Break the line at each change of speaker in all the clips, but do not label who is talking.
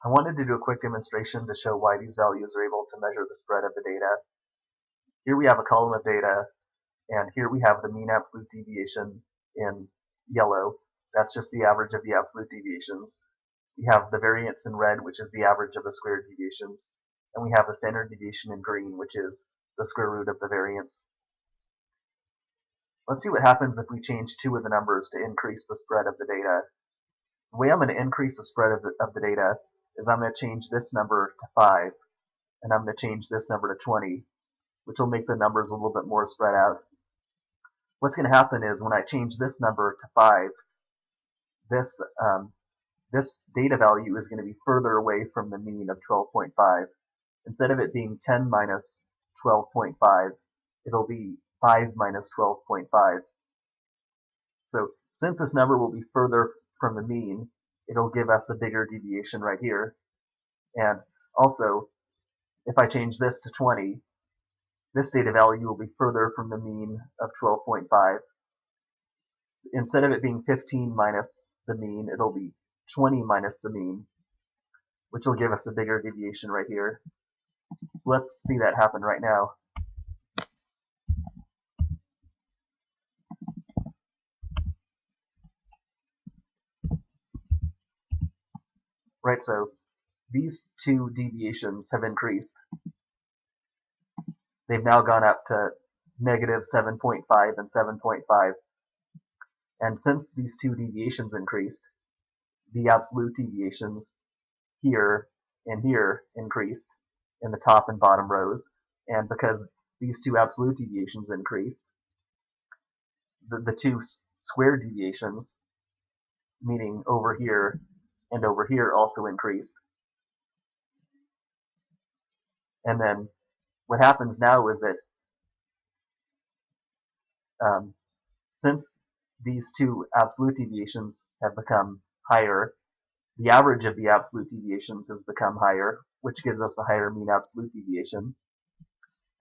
I wanted to do a quick demonstration to show why these values are able to measure the spread of the data. Here we have a column of data, and here we have the mean absolute deviation in yellow. That's just the average of the absolute deviations. We have the variance in red, which is the average of the squared deviations. And we have the standard deviation in green, which is the square root of the variance. Let's see what happens if we change two of the numbers to increase the spread of the data. The way I'm going to increase the spread of the data is I'm going to change this number to 5, and I'm going to change this number to 20, which will make the numbers a little bit more spread out. What's going to happen is when I change this number to 5, this this data value is going to be further away from the mean of 12.5. Instead of it being 10 minus 12.5, it'll be 5 minus 12.5. So since this number will be further from the mean, it'll give us a bigger deviation right here. And also, if I change this to 20, this data value will be further from the mean of 12.5. So instead of it being 15 minus the mean, it'll be 20 minus the mean, which will give us a bigger deviation right here. So let's see that happen right now. Right, so these two deviations have increased. They've now gone up to negative 7.5 and 7.5. And since these two deviations increased, the absolute deviations here and here increased in the top and bottom rows. And because these two absolute deviations increased, the two square deviations, meaning over here and over here, also increased. And then what happens now is that since these two absolute deviations have become higher, the average of the absolute deviations has become higher, which gives us a higher mean absolute deviation.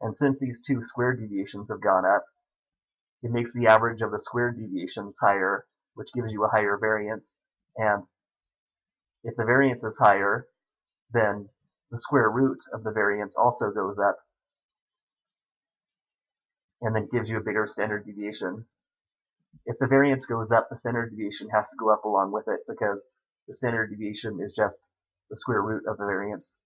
And since these two square deviations have gone up, it makes the average of the squared deviations higher, which gives you a higher variance. And if the variance is higher, then the square root of the variance also goes up, and then gives you a bigger standard deviation. If the variance goes up, the standard deviation has to go up along with it, because the standard deviation is just the square root of the variance.